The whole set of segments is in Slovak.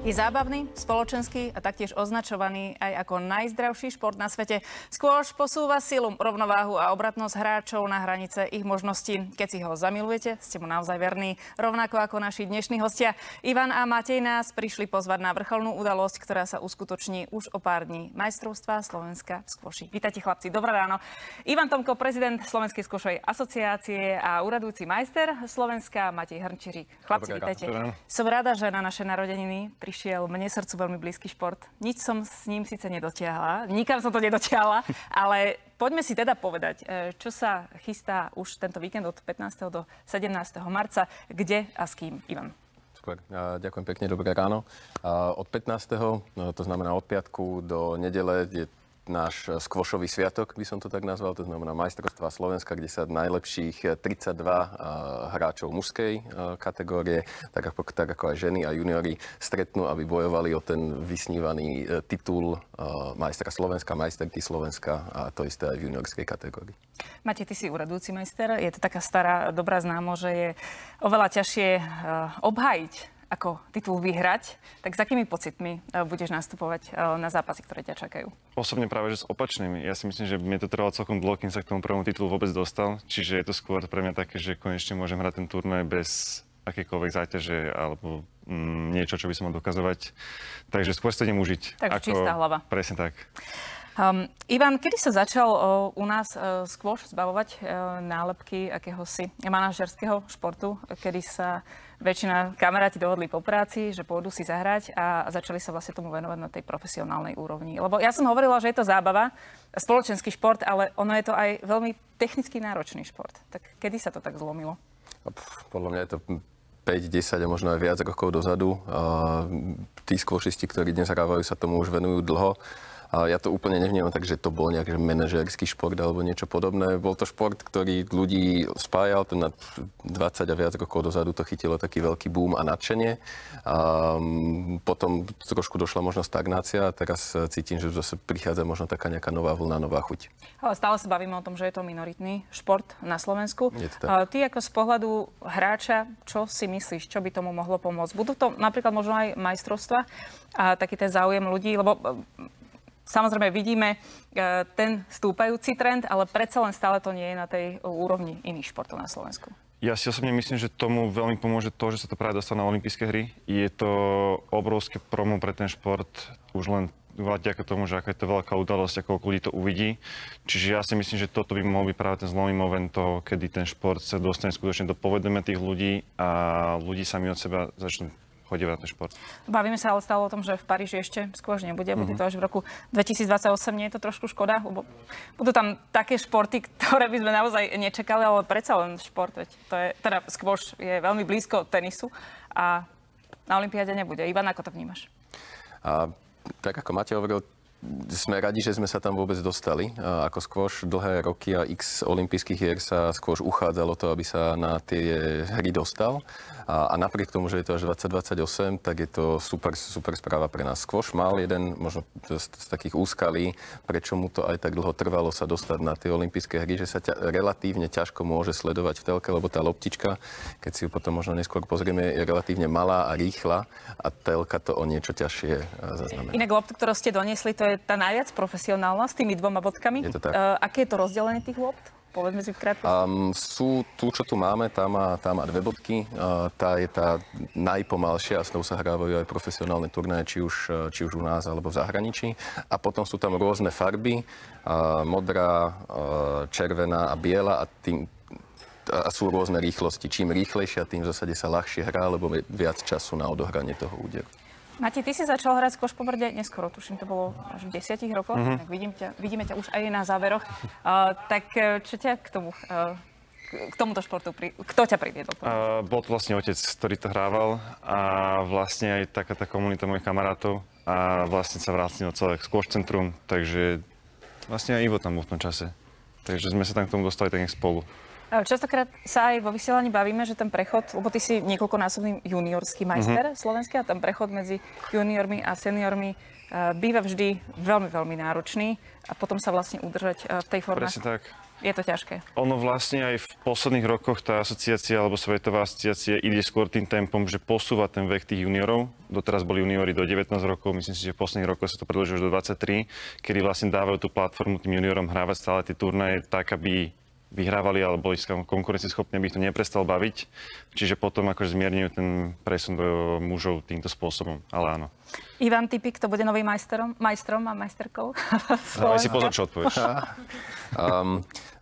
Je zábavný, spoločenský a taktiež označovaný aj ako najzdravší šport na svete. Skôr posúva silu, rovnováhu a obratnosť hráčov na hranice ich možností. Keď si ho zamilujete, ste mu naozaj verní. Rovnako ako naši dnešní hostia. Ivan a Matej nás prišli pozvať na vrcholnú udalosť, ktorá sa uskutoční už o pár dní. Majstrovstvá Slovenska v skvoši. Vítajte chlapci, dobré ráno. Ivan Tomko, prezident Slovenskej skvošovej asociácie a úradujúci majster Slovenska, Matej Hrnčíř. Chlapci, vítajte. Som rada, že na naše narodeniny prišiel mne srdcu veľmi blízky šport. Nič som s ním síce nedotiahla, nikam som to nedotiahla, ale poďme si teda povedať, čo sa chystá už tento víkend od 15. do 17. marca, kde a s kým, Ivan? Super, ďakujem pekne, dobré ráno. Od 15. To znamená od piatku do nedele je náš skvošový sviatok, by som to tak nazval, to znamená majstrovstvá Slovenska, kde sa najlepších 32 hráčov mužskej kategórie, tak ako aj ženy a juniori stretnú, aby bojovali o ten vysnívaný titul majstra Slovenska, majsterky Slovenska a to isté aj v juniorskej kategórii. Matej, ty si úradujúci majster, je to taká stará dobrá známo, že je oveľa ťažšie obhájiť ako titul vyhrať, tak s akými pocitmi budeš nastupovať na zápasy, ktoré ťa čakajú? Osobne práve, že s opačnými. Ja si myslím, že mne to trvalo celkom dlho, kým sa k tomu prvému titulu vôbec dostal. Čiže je to skôr pre mňa také, že konečne môžem hrať ten turnaj bez akékoľvek záťaže alebo niečo, čo by som mal dokazovať. Takže skôr sa idem užiť. Takže čistá hlava. Presne tak. Ivan, kedy sa začal u nás skôš zbavovať nálepky akéhosi manažerského športu, kedy sa väčšina kamaráti dohodli po práci, že pôjdu si zahrať a začali sa vlastne tomu venovať na tej profesionálnej úrovni? Lebo ja som hovorila, že je to zábava, spoločenský šport, ale ono je to aj veľmi technicky náročný šport. Tak kedy sa to tak zlomilo? Podľa mňa je to 5, 10 a možno aj viac rokov dozadu. Tí skvošisti, ktorí dnes hrávajú, sa tomu už venujú dlho. A ja to úplne nevnímam tak, že to bol nejaký manažerský šport alebo niečo podobné. Bol to šport, ktorý ľudí spájal. Na 20 a viac rokov dozadu to chytilo taký veľký boom a nadšenie. A potom trošku došla možno stagnácia a teraz cítim, že zase prichádza možno taká nejaká nová vlna, nová chuť. Ale stále sa bavíme o tom, že je to minoritný šport na Slovensku. Ty ako z pohľadu hráča, čo si myslíš, čo by tomu mohlo pomôcť? Budú to napríklad možno aj majstrovstvá a taký ten záujem ľudí, lebo samozrejme vidíme ten stúpajúci trend, ale predsa len stále to nie je na tej úrovni iných športov na Slovensku. Ja si osobne myslím, že tomu veľmi pomôže to, že sa to práve dostalo na olympijské hry. Je to obrovské promo pre ten šport, už len vďaka tomu, že aká je to veľká udalosť, ako ľudí to uvidí. Čiže ja si myslím, že toto by mohol byť práve ten zlomový moment toho, kedy ten šport sa dostane skutočne do povedomia tých ľudí a ľudí sami od seba začnú chodíme na ten šport. Bavíme sa ale stále o tom, že v Paríži ešte skôr nebude. Bude to až v roku 2028. Nie je to trošku škoda? Lebo budú tam také športy, ktoré by sme naozaj nečakali, ale predsa len šport. Veď to je, teda skôš je veľmi blízko tenisu a na olympiáde nebude. Ivan, ako to vnímaš? Tak ako Matej hovoril, sme radi, že sme sa tam vôbec dostali. Ako skôš dlhé roky a x olympijských hier sa skôš uchádzalo to, aby sa na tie hry dostal. A napriek tomu, že je to až 2028, tak je to super správa pre nás. Skvoš mal jeden možno z takých úskalí, prečo mu to aj tak dlho trvalo sa dostať na tie olympijské hry, že sa relatívne ťažko môže sledovať v telke, lebo tá loptička, keď si ju potom možno neskôr pozrieme, je relatívne malá a rýchla a telka to o niečo ťažšie zaznamená. Inak loptu, ktorú ste doniesli, to je tá najviac profesionálna s tými dvoma bodkami. Je to tak. Aké je to rozdelenie tých lopt? Povedzme si v krátkosti. Sú tú, čo tu máme, tá má 2 bodky. Tá je tá najpomalšia a s tou sa hrávajú aj profesionálne turnaje, či už u nás alebo v zahraničí. A potom sú tam rôzne farby, modrá, červená a biela a sú rôzne rýchlosti. Čím rýchlejšia, tým v zásade sa ľahšie hrá, lebo je viac času na odohranie toho úderu. Matej, ty si začal hrať skvoš pomerne neskoro, tuším, to bolo až v 10 rokoch, tak vidíme ťa už aj na záveroch. Tak čo ťa k tomuto športu, kto ťa priviedol? Bol to vlastne otec, ktorý to hrával a vlastne aj taká tá komunita mojich kamarátov a vlastne sa vrátilo celé skvoš centrum, takže vlastne aj Ivo tam bol v tom čase. Takže sme sa tam k tomu dostali tak spolu. Častokrát sa aj vo vysielaní bavíme, že ten prechod, lebo ty si niekoľkonásobný juniorský majster slovenský a ten prechod medzi juniormi a seniormi býva vždy veľmi, veľmi náročný a potom sa vlastne udržať v tej forme. Presne tak. Je to ťažké. Ono vlastne aj v posledných rokoch tá asociácia alebo svetová asociácia ide skôr tým tempom, že posúva ten vek tých juniorov. Doteraz boli juniori do 19 rokov, myslím si, že v posledných rokoch sa to predĺžilo už do 23, kedy vlastne dávajú tú platformu tým juniorom hrávať stále tie turnaje tak, aby vyhrávali alebo boli konkurencieschopní, aby ich to neprestal baviť. Čiže potom akože zmierňujú ten presun do mužov týmto spôsobom, ale áno. Ivan Tipik, to bude nový majstrom a majsterkou? Dávaj si pozor, čo odpovieš.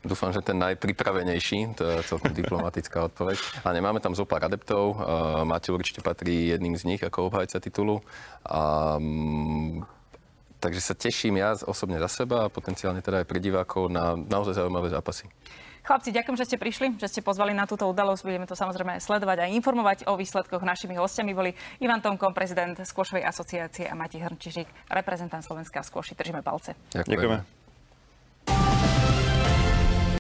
Dúfam, že ten najpripravenejší, to je celkom diplomatická odpoveď. A nemáme tam zo pár adeptov. Matej určite patrí jedným z nich ako obhajca titulu. Takže sa teším ja osobne za seba a potenciálne teda aj pre divákov na naozaj zaujímavé zápasy. Chlapci, ďakujem, že ste prišli, že ste pozvali na túto udalosť. Budeme to samozrejme sledovať a informovať o výsledkoch. Našimi hostiami boli Ivan Tomko, prezident Skvošovej asociácie, a Matej Hrnčišík, reprezentant Slovenska v skvoši. Držíme palce. Ďakujeme.